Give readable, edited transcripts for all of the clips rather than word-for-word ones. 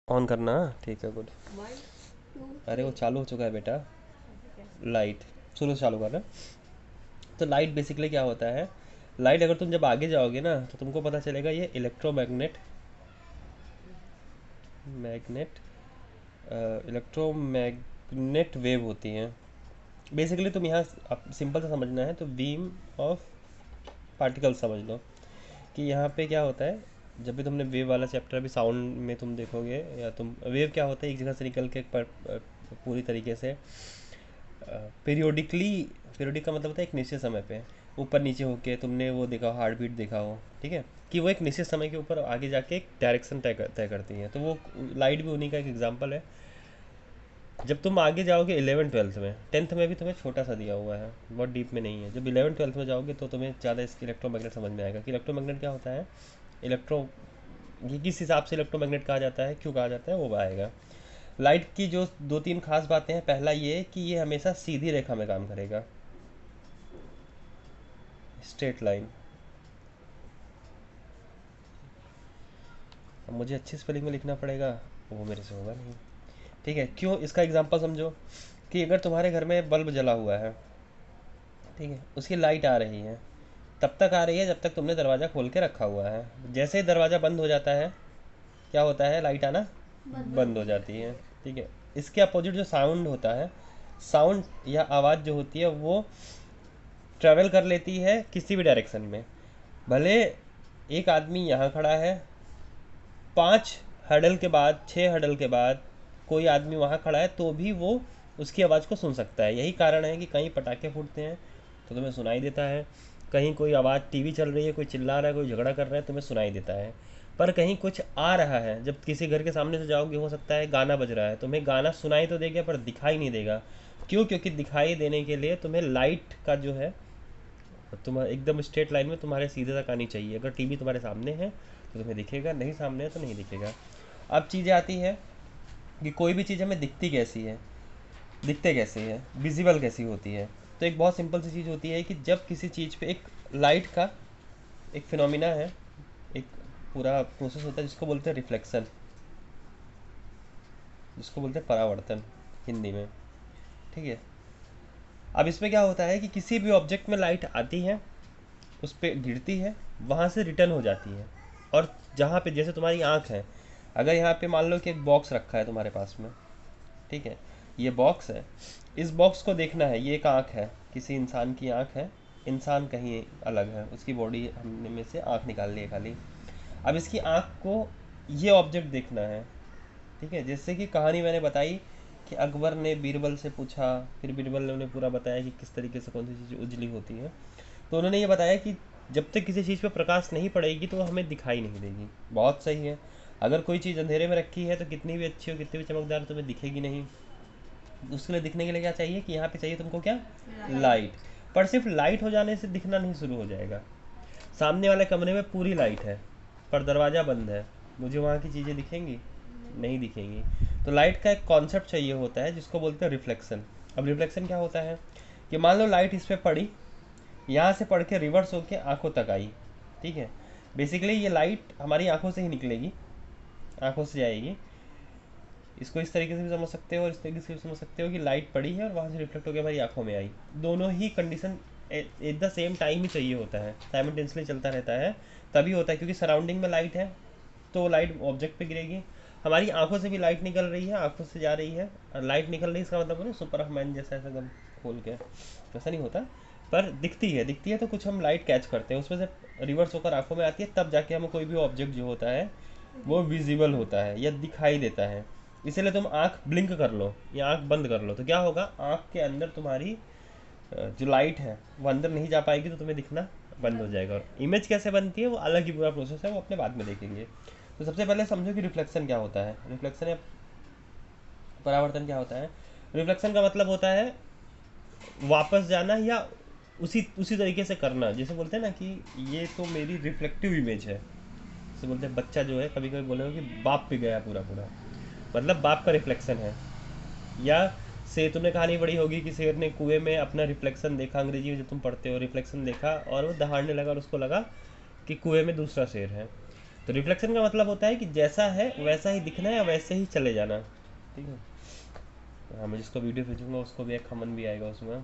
On करना, ठीक है, गुड। अरे वो चालू हो चुका है बेटा, लाइट शुरू से चालू करना। तो लाइट बेसिकली क्या होता है, लाइट अगर तुम जब आगे जाओगे ना तो तुमको पता चलेगा ये इलेक्ट्रोमैग्नेट मैग्नेट इलेक्ट्रोमैग्नेट वेव होती हैं बेसिकली। तुम यहाँ सिंपल से समझना है तो बीम ऑफ पार्टिकल समझ लो कि यहाँ पे क्या होता है। जब भी तुमने वेव वाला चैप्टर अभी साउंड में तुम देखोगे, या तुम वेव क्या होता है, एक जगह से निकल के पूरी तरीके से पीरियोडिकली, पीरियोडिक का मतलब होता है एक निश्चित समय पे ऊपर नीचे होके, तुमने वो देखा हो, हार्ट बीट देखा हो, ठीक है, कि वो एक निश्चित समय के ऊपर आगे जाके एक डायरेक्शन तय करती है। तो वो लाइट भी उन्हीं का एक एग्जांपल है। जब तुम आगे जाओगे 11th 12th में, 10th में भी तुम्हें छोटा सा दिया हुआ है, बहुत डीप में नहीं है। जब 11th 12th में जाओगे तो तुम्हें ज़्यादा इसकी इलेक्ट्रोमैग्नेट समझ में आएगा कि इलेक्ट्रोमैग्नेट क्या होता है। इलेक्ट्रो ये किस हिसाब से इलेक्ट्रोमैग्नेट कहा जाता है, क्यों कहा जाता है, वो आएगा। लाइट की जो दो तीन खास बातें हैं, पहला ये कि ये हमेशा सीधी रेखा में काम करेगा, स्ट्रेट लाइन। अब मुझे अच्छी स्पेलिंग में लिखना पड़ेगा, वो मेरे से होगा नहीं, ठीक है। क्यों, इसका एग्जांपल समझो कि अगर तुम्हारे घर में बल्ब जला हुआ है, ठीक है, उसकी लाइट आ रही है, तब तक आ रही है जब तक तुमने दरवाज़ा खोल के रखा हुआ है। जैसे ही दरवाज़ा बंद हो जाता है, क्या होता है, लाइट आना बंद हो जाती है, ठीक है। इसके अपोजिट जो साउंड होता है, साउंड या आवाज़ जो होती है वो ट्रैवल कर लेती है किसी भी डायरेक्शन में। भले एक आदमी यहाँ खड़ा है, 5 हडल के बाद, 6 हडल के बाद कोई आदमी वहाँ खड़ा है, तो भी वो उसकी आवाज़ को सुन सकता है। यही कारण है कि कहीं पटाखे फूटते हैं तो तुम्हें सुनाई देता है, कहीं कोई आवाज़, टीवी चल रही है, कोई चिल्ला रहा है, कोई झगड़ा कर रहा है, तुम्हें सुनाई देता है। पर कहीं कुछ आ रहा है, जब किसी घर के सामने से जाओगे, हो सकता है गाना बज रहा है, तुम्हें गाना सुनाई तो देगा पर दिखाई नहीं देगा। क्यों? क्योंकि दिखाई देने के लिए तुम्हें लाइट का जो है, तुम एकदम स्ट्रेट लाइन में तुम्हारे सीधे तक आनी चाहिए। अगर टीवी तुम्हारे सामने है तो तुम्हें दिखेगा, नहीं सामने है तो नहीं दिखेगा। अब चीज़ें आती है कि कोई भी चीज़ हमें दिखती कैसी है, दिखते कैसे है, विजिबल कैसी होती है। तो एक बहुत सिंपल सी चीज़ होती है कि जब किसी चीज़ पे एक लाइट का एक फिनोमिना है, एक पूरा प्रोसेस होता है जिसको बोलते हैं रिफ्लेक्शन, जिसको बोलते हैं परावर्तन हिंदी में, ठीक है। अब इसमें क्या होता है कि किसी भी ऑब्जेक्ट में लाइट आती है, उस पर गिरती है, वहाँ से रिटर्न हो जाती है। और जहाँ पे, जैसे तुम्हारी आँख है, अगर यहाँ पे मान लो कि एक बॉक्स रखा है तुम्हारे पास में, ठीक है, ये बॉक्स है, इस बॉक्स को देखना है, ये एक आँख है, किसी इंसान की आँख है, इंसान कहीं अलग है, उसकी बॉडी हमने में से आँख निकाल ली है खाली। अब इसकी आँख को ये ऑब्जेक्ट देखना है, ठीक है। जैसे कि कहानी मैंने बताई कि अकबर ने बीरबल से पूछा, फिर बीरबल ने उन्हें पूरा बताया कि किस तरीके से कौन सी चीज़ उजली होती है। तो उन्होंने ये बताया कि जब तक किसी चीज़ पर प्रकाश नहीं पड़ेगी तो वो हमें दिखाई नहीं देगी। बहुत सही है। अगर कोई चीज़ अंधेरे में रखी है तो कितनी भी अच्छी हो, कितनी भी चमकदार हो, तुम्हें दिखेगी नहीं। उसके लिए दिखने के लिए क्या चाहिए कि यहाँ पे चाहिए तुमको क्या, लाइट। पर सिर्फ लाइट हो जाने से दिखना नहीं शुरू हो जाएगा। सामने वाले कमरे में पूरी लाइट है पर दरवाज़ा बंद है, मुझे वहाँ की चीज़ें दिखेंगी नहीं दिखेंगी। तो लाइट का एक कॉन्सेप्ट चाहिए होता है जिसको बोलते हैं रिफ्लेक्शन। अब रिफ्लेक्शन क्या होता है कि मान लो लाइट इस पर पड़ी, यहाँ से पढ़ के रिवर्स होके आंखों तक आई, ठीक है। बेसिकली ये लाइट हमारी आंखों से ही निकलेगी, आंखों से जाएगी। इसको इस तरीके से भी समझ सकते हो और इस तरीके से भी समझ सकते हो कि लाइट पड़ी है और वहाँ से रिफ्लेक्ट होकर हमारी आंखों में आई। दोनों ही condition at the same time ही चाहिए होता है, साइमल्टेनियसली चलता रहता है। तभी होता है क्योंकि सराउंडिंग में लाइट है तो लाइट ऑब्जेक्ट पे गिरेगी। हमारी आंखों से भी लाइट निकल रही है, आंखों से जा रही है, और लाइट निकल रही है इसका मतलब सुपर मैन जैसा ऐसा एकदम खोल के, ऐसा नहीं होता। पर दिखती है, दिखती है तो कुछ हम लाइट कैच करते हैं, उसमें से रिवर्स होकर आंखों में आती है, तब जाके हमें कोई भी ऑब्जेक्ट जो होता है वो विजिबल होता है या दिखाई देता है। इसीलिए तुम आंख ब्लिंक कर लो या आंख बंद कर लो तो क्या होगा, आंख के अंदर तुम्हारी जो लाइट है वो अंदर नहीं जा पाएगी तो तुम्हें दिखना बंद हो जाएगा। और इमेज कैसे बनती है वो अलग ही पूरा प्रोसेस है, वो अपने बाद में देखेंगे। तो सबसे पहले समझो कि रिफ्लेक्शन क्या होता है। रिफ्लेक्शन या परावर्तन क्या होता है। रिफ्लेक्शन का मतलब होता है वापस जाना या उसी उसी तरीके से करना। जैसे बोलते हैं ना कि ये तो मेरी रिफ्लेक्टिव इमेज है, जैसे बोलते हैं बच्चा जो है कभी कभी बोलेगा कि बाप पे गया पूरा पूरा, मतलब बाप का रिफ्लेक्शन है। या से तुमने कहानी पढ़ी होगी कि शेर ने कुएं में अपना रिफ्लेक्शन देखा, अंग्रेजी में जब तुम पढ़ते हो, रिफ्लेक्शन देखा और वो दहाड़ने लगा और उसको लगा कि कुएं में दूसरा शेर है। तो रिफ्लेक्शन का मतलब होता है कि जैसा है वैसा ही दिखना है, वैसे ही चले जाना। ठीक है, हाँ, मैं जिसको वीडियो भेजूंगा उसको भी एक खमन भी आएगा उसमें।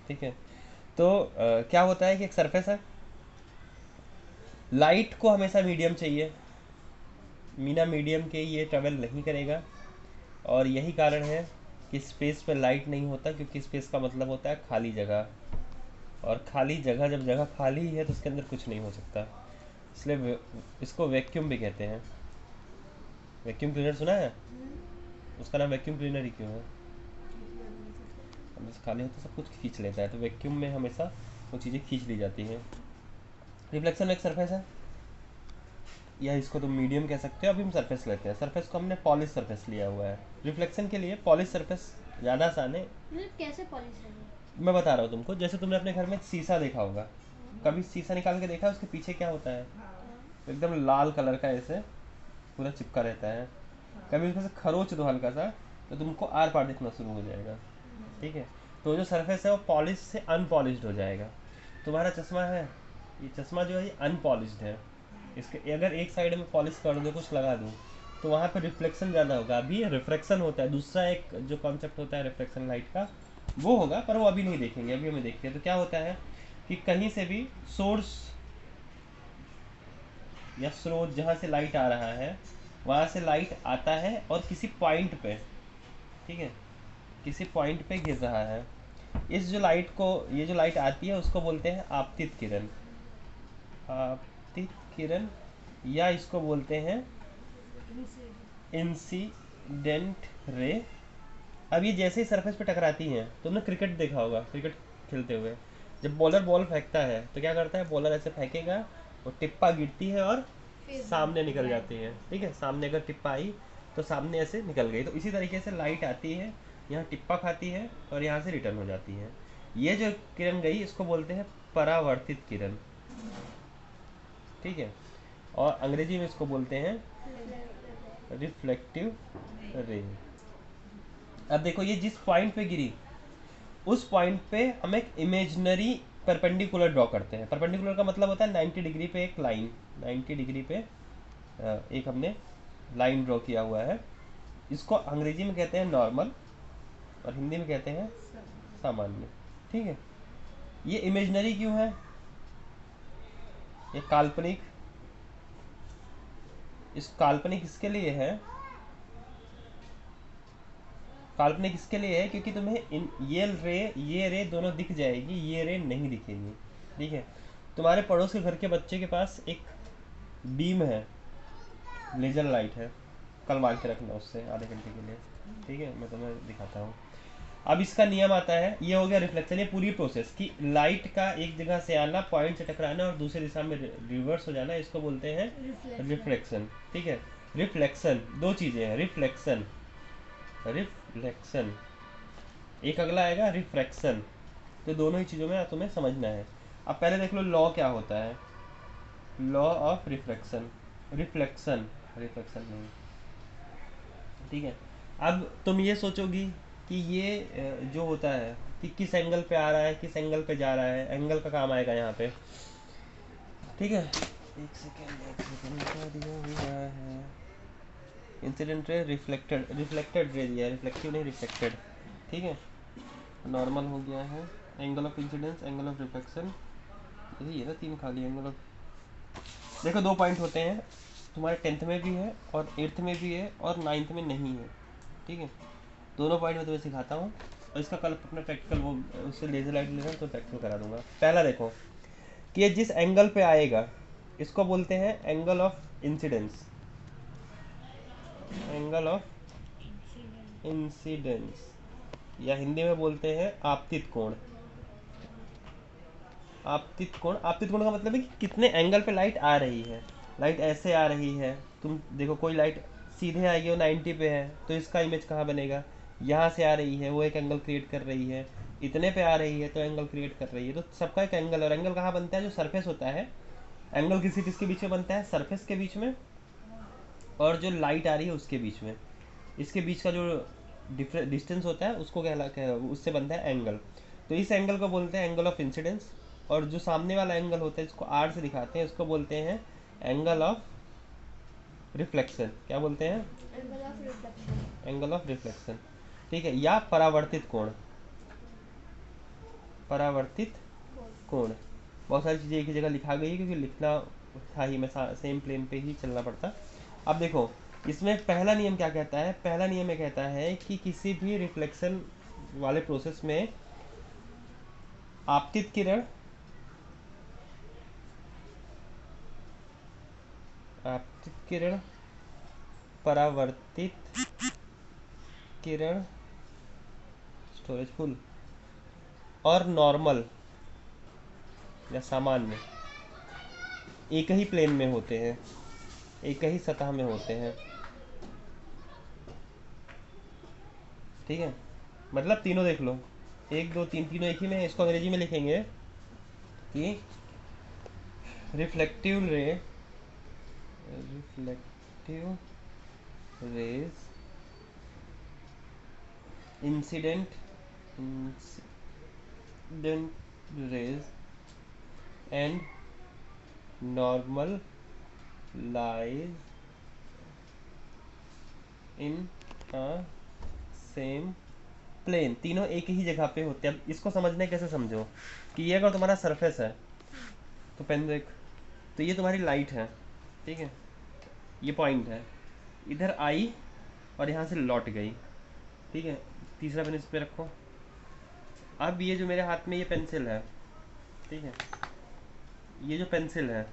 ठीक है, तो क्या होता है कि एक सरफेस है, लाइट को हमेशा मीडियम चाहिए, बिना मीडियम के ये ट्रेवल नहीं करेगा। और यही कारण है कि स्पेस पे लाइट नहीं होता, क्योंकि स्पेस का मतलब होता है खाली जगह, और खाली जगह, जब जगह खाली है तो उसके अंदर कुछ नहीं हो सकता। इसलिए इसको वैक्यूम भी कहते हैं। वैक्यूम क्लीनर सुना है? उसका नाम वैक्यूम क्लीनर ही क्यों है? हमेशा खाली होता सब कुछ खींच लेता है, तो वैक्यूम में हमेशा वो चीज़ें खींच ली जाती हैं। रिफ्लेक्शन एक सरफेस है, या इसको तुम मीडियम कह सकते हो। अभी हम सरफेस लेते हैं, सरफेस को हमने पॉलिश सरफेस लिया हुआ है। रिफ्लेक्शन के लिए पॉलिश सरफेस ज़्यादा आसान है। मतलब कैसे पॉलिश है? मैं बता रहा हूँ तुमको, जैसे तुमने अपने घर में शीशा देखा होगा, कभी शीशा निकाल के देखा है उसके पीछे क्या होता है? एकदम लाल कलर का ऐसे पूरा चिपका रहता है। कभी उसमें से खरोच दो हल्का सा, तो तुमको आर पार दिखना शुरू हो जाएगा। ठीक है, तो जो सरफेस है वो पॉलिश से अनपॉलिश्ड हो जाएगा। तुम्हारा चश्मा है, ये चश्मा जो है ये अनपॉलिश्ड है। इसके अगर एक साइड में पॉलिश कर दो, कुछ लगा दूँ, तो वहाँ पर रिफ्लेक्शन ज़्यादा होगा। अभी रिफ्लेक्शन होता है, दूसरा एक जो कॉन्सेप्ट होता है रिफ्लेक्शन लाइट का, वो होगा, पर वो अभी नहीं देखेंगे, अभी हमें देखते हैं। तो क्या होता है कि कहीं से भी सोर्स या स्रोत जहाँ से लाइट आ रहा है, वहाँ से लाइट आता है और किसी पॉइंट पे, ठीक है, किसी पॉइंट पे गिर रहा है। इस जो लाइट को, ये जो लाइट आती है उसको बोलते हैं आपतित किरण। आपतित किरण, या इसको बोलते हैं इंसिडेंट रे। अब ये जैसे ही सरफेस पे टकराती हैं, तुमने क्रिकेट देखा होगा, क्रिकेट खेलते हुए जब बॉलर बॉल फेंकता है तो क्या करता है, बॉलर ऐसे फेंकेगा, वो टिप्पा गिरती है और सामने निकल जाती है। ठीक है, सामने अगर टिप्पा आई तो सामने ऐसे निकल गई। तो इसी तरीके से लाइट आती है, यहाँ टिप्पा खाती है और यहाँ से रिटर्न हो जाती है। ये जो किरण गई इसको बोलते हैं परावर्तित किरण। ठीक है, और अंग्रेजी में इसको बोलते हैं रिफ्लेक्टिव रे। अब देखो, ये जिस पॉइंट पे गिरी उस पॉइंट पे हम एक इमेजनरी परपेंडिकुलर ड्रॉ करते हैं। परपेंडिकुलर का मतलब होता है 90 डिग्री पे एक लाइन, 90 डिग्री पे एक हमने लाइन ड्रॉ किया हुआ है। इसको अंग्रेजी में कहते हैं नॉर्मल और हिंदी में कहते हैं सामान्य। ठीक है, ये इमेजनरी क्यों है, ये काल्पनिक। इस काल्पनिक इसके लिए है, काल्पनिक इसके लिए है क्योंकि तुम्हें ये रे दोनों दिख जाएगी, ये रे नहीं दिखेगी। ठीक है, तुम्हारे पड़ोस के घर के बच्चे के पास एक बीम है, लेजर लाइट है, कल मांग के रखना उससे आधे घंटे के लिए। ठीक है, मैं तुम्हें दिखाता हूँ। अब इसका नियम आता है, ये हो गया रिफ्लेक्शन। ये पूरी प्रोसेस कि लाइट का एक जगह से आना, पॉइंट से टकराना और दूसरी दिशा में रिवर्स हो जाना, इसको बोलते हैं रिफ्लेक्शन। ठीक है, रिफ्लेक्शन दो चीज़ें हैं, रिफ्लेक्शन, रिफ्लेक्शन, एक अगला आएगा रिफ्रैक्शन। तो दोनों ही चीज़ों में तुम्हें समझना है। अब पहले देख लो लॉ क्या होता है, law of refraction, reflection, reflection नहीं। ठीक है, अब तुम ये सोचोगी कि ये जो होता है कि किस एंगल पे आ रहा है, किस एंगल पे जा रहा है, एंगल का काम आएगा यहाँ पे। ठीक है, एक सेकेंड क्या दिया हुआ है, incident ray, reflected, reflected ray दिया है, रिफ्लेक्टिव नहीं रिफ्लेक्टेड। ठीक है, नॉर्मल हो गया है, angle of incidence, angle of reflection, यही है ना तीन खाली एंगल ऑफ। देखो दो पॉइंट होते हैं, तुम्हारे 10th में भी है और 8th में भी है और 9th में नहीं है। ठीक है, दोनों पॉइंट मैं तुम्हें सिखाता हूँ, और इसका कल अपना प्रैक्टिकल वो उससे लेजर लाइट लेना तो प्रैक्टिकल करा दूंगा। पहला देखो कि ये जिस एंगल पे आएगा इसको बोलते हैं angle of incidence, angle of incidence, या हिंदी में बोलते हैं आपतित कोण। आपतित कोण, आपतित कोण का मतलब है कि कितने एंगल पे लाइट आ रही है। लाइट ऐसे आ रही है, तुम देखो कोई लाइट सीधे आएगी वो 90 पे है, तो इसका इमेज कहाँ बनेगा, यहाँ से आ रही है वो एक एंगल क्रिएट कर रही है, इतने पे आ रही है तो एंगल क्रिएट कर रही है। तो सबका एक एंगल, और एंगल कहाँ बनता है, जो सरफेस होता है। एंगल किसी किसके बीच में बनता है, सरफेस के बीच में और जो लाइट आ रही है उसके बीच में। इसके बीच का जो डिस्टेंस होता है उसको उससे बनता है एंगल। तो इस एंगल को बोलते हैं एंगल ऑफ इंसिडेंस, और जो सामने वाला एंगल होता है इसको आर से दिखाते हैं, इसको बोलते हैं एंगल ऑफ रिफ्लेक्शन, क्या बोलते हैं? Angle of reflection. Angle of reflection, ठीक है। या परावर्तित कोण, परावर्तित कोण। बहुत सारी चीज़ें एक ही जगह लिखा गई है क्योंकि लिखना था ही, मैं सेम प्लेन पे ही चलना पड़ता। अब देखो इसमें पहला नियम क्या कहता है? पहला नियम ये कहता है कि किसी भी रिफ्लेक्शन वाले प्रोसेस में आपतित किरण, आपतित किरण, परावर्तित किरण, स्टोरेज फुल, और नॉर्मल या सामान्य एक ही प्लेन में होते हैं, एक ही सतह में होते हैं, ठीक है। मतलब तीनों देख लो, एक दो तीन, तीनों एक ही में। इसको अंग्रेजी में लिखेंगे कि reflective ray, reflective rays, incident, incident rays and normal lies in a same plane. तीनों एक ही जगह पे होते हैं। अब इसको समझने कैसे समझो कि ये अगर तुम्हारा सरफेस है तो पेन देख, तो ये तुम्हारी लाइट है, ठीक है, ये पॉइंट है, इधर आई और यहाँ से लौट गई, ठीक है। तीसरा पेन इस पे रखो। अब ये जो मेरे हाथ में ये पेंसिल है, ठीक है, ये जो पेंसिल है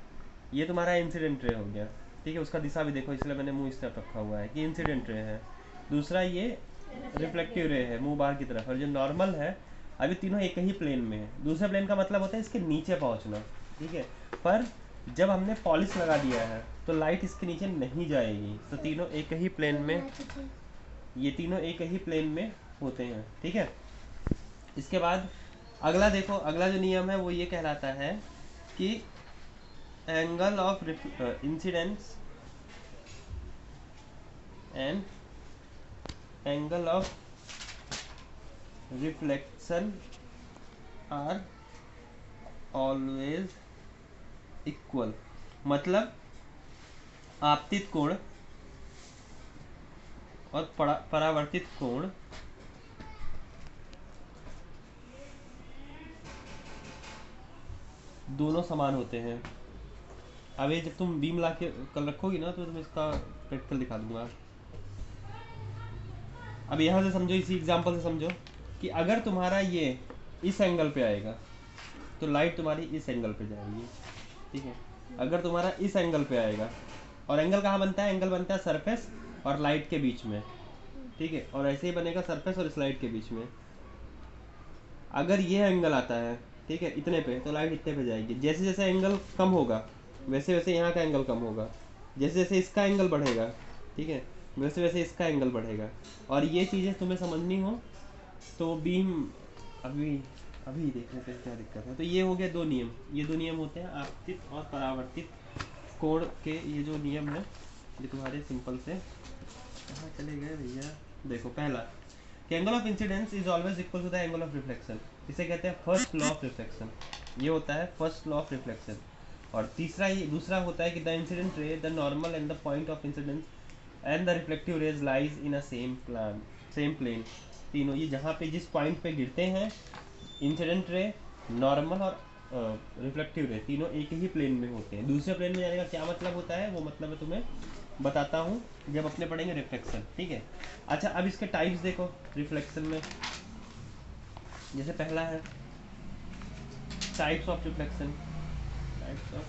ये तुम्हारा इंसिडेंट रे हो गया, ठीक है। उसका दिशा भी देखो, इसलिए मैंने मुंह इस तरफ रखा हुआ है कि इंसिडेंट रे है। दूसरा ये रिफ्लेक्टिव रे है, मुंह बाहर की तरफ। और जो नॉर्मल है, अभी तीनों एक ही प्लेन में है। दूसरे प्लेन का मतलब होता है इसके नीचे पहुंचना, ठीक है। पर जब हमने पॉलिश लगा दिया है तो लाइट इसके नीचे नहीं जाएगी, तो तीनों एक ही प्लेन में, ये तीनों एक ही प्लेन में होते हैं, ठीक है। इसके बाद अगला देखो, अगला जो नियम है वो ये कहलाता है कि angle of incidence and angle of reflection are always equal. मतलब आपतित कोण और परावर्तित कोण दोनों समान होते हैं। अब ये जब तुम बीम ला के कल रखोगी ना तो तुम इसका प्रैक्टिकल दिखा दूंगा। अब यहाँ से समझो, इसी एग्जांपल से समझो कि अगर तुम्हारा ये इस एंगल पे आएगा तो लाइट तुम्हारी इस एंगल पे जाएगी, ठीक है। अगर तुम्हारा इस एंगल पे आएगा, और एंगल कहाँ बनता है? एंगल बनता है सरफेस और लाइट के बीच में, ठीक है। और ऐसे ही बनेगा सरफेस और इस लाइट के बीच में। अगर ये एंगल आता है, ठीक है, इतने पे, तो लाइट इतने पे जाएगी। जैसे जैसे एंगल कम होगा वैसे वैसे यहाँ का एंगल कम होगा। जैसे जैसे इसका एंगल बढ़ेगा, ठीक है, वैसे वैसे इसका एंगल बढ़ेगा। और ये चीज़ें तुम्हें समझनी हो तो बीम अभी अभी देख लेते हैं क्या दिक्कत है। तो ये हो गया दो नियम, ये दो नियम होते हैं आपतित और परावर्तित कोण के। ये जो नियम है ये तुम्हारे सिंपल से, कहाँ चले गए भैया? देखो पहला कि angle of incidence is always equal to the angle of reflection, इसे कहते हैं फर्स्ट लॉ ऑफ रिफ्लेक्शन। ये होता है फर्स्ट लॉ ऑफ रिफ्लेक्शन। और तीसरा, ये दूसरा होता है कि the incident ray, the normal and the point of incidence and the reflective rays lies in a same plane. तीनों ये जहाँ पे जिस पॉइंट पे गिरते हैं, इंसिडेंट रे, नॉर्मल और रिफ्लेक्टिव रे, तीनों एक ही प्लेन में होते हैं। दूसरे प्लेन में जाने का क्या मतलब होता है, वो मतलब मैं तुम्हें बताता हूँ जब अपने पढ़ेंगे रिफ्लेक्शन, ठीक है। अच्छा, अब इसके टाइप्स देखो रिफ्लेक्शन में। जैसे पहला है types of reflection, types of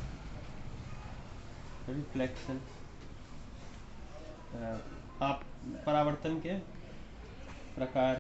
reflection, आप परावर्तन के प्रकार।